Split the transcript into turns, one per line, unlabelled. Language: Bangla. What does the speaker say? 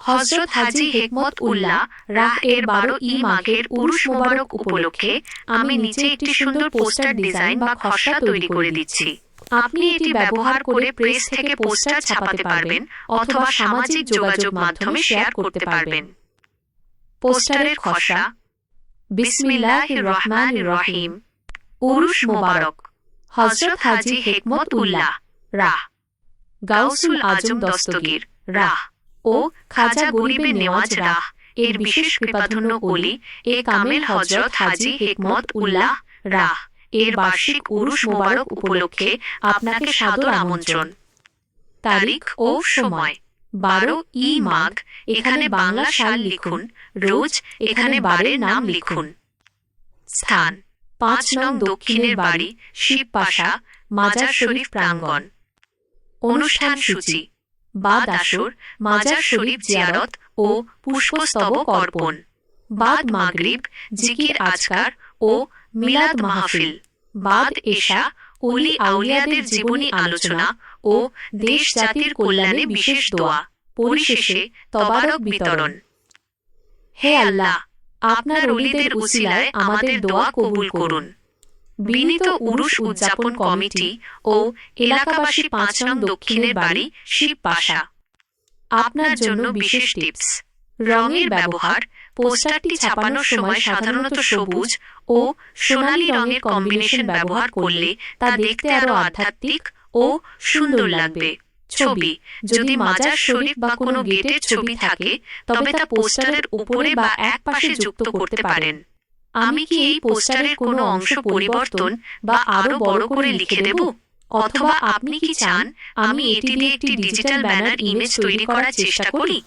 হযরত হাজী হিকমত উল্লাহ রাহ এর 12 মাঘের উরুস মোবারক উপলক্ষে আমি নিচে একটি সুন্দর পোস্টার ডিজাইন বা খসড়া তৈরি করে দিচ্ছি। আপনি এটি ব্যবহার করে প্রেস থেকে পোস্টার ছাপাতে পারবেন অথবা সামাজিক যোগাযোগ মাধ্যমে শেয়ার করতে পারবেন। পোস্টারের খসড়া। বিসমিল্লাহির রহমানির রহিম। উরুস মোবারক। হযরত হাজী হিকমত উল্লাহ রাহ, গাউসুল আজম দস্তগীর রাহ ও খাজা গরিবে নেওয়াজ রাহ এর বিশেষ কৃপাধন্য ওলি এ কামেল হযরত হাজী হিকমত উল্লাহ রাহ এর বার্ষিক উরুস মোবারক উপলক্ষে আপনাকে সাদর আমন্ত্রণ। তারিখ ও সময় 12 মাঘ। এখানে বাংলা সাল লিখুন। রোজ এখানে বারের নাম লিখুন। স্থান 5 নং দক্ষিণের বাড়ি, শিবপাশা, মাজার শরীফ প্রাঙ্গণ। অনুষ্ঠান সূচি: বাদ আসর, মাজার শরীফ জিয়ারত ও পুষ্পস্তবক অর্পণ। বাদ মাগরিব, জিকির আজকার ও মিলাদ মাহফিল। বাদ এশা, ওলি আউলিয়াদের জীবনী আলোচনা ও দেশ জাতির কল্যাণে বিশেষ দোয়া। পরিশেষে তবারক বিতরণ। হে আল্লাহ, আপনার ওলিদের উসিলায় আমাদের দোয়া কবুল করুন। বিনীত উরুস উদযাপন কমিটি ও এলাকাবাসী 5 নং দক্ষিণের বাড়ি, শিবপাশা। আপনার জন্য বিশেষ টিপস: রঙের ব্যবহার। পোস্টারটি ছাপানোর সময় সাধারণত সবুজ ও সোনালী রঙের কম্বিনেশন ব্যবহার করলে তা দেখতে আরও আধ্যাত্মিক ও সুন্দর লাগবে। ছবি: যদি মাজার শরীফ বা কোনো গেটের ছবি থাকে তবে তা পোস্টারের উপরে বা এক পাশে যুক্ত করতে পারেন। আমি কি এই পোস্টারের কোনো অংশ পরিবর্তন বা আরও বড় করে লিখে দেব? অথবা আপনি কি চান আমি এটি দিয়ে একটি ডিজিটাল ব্যানার ইমেজ তৈরি করার চেষ্টা করি?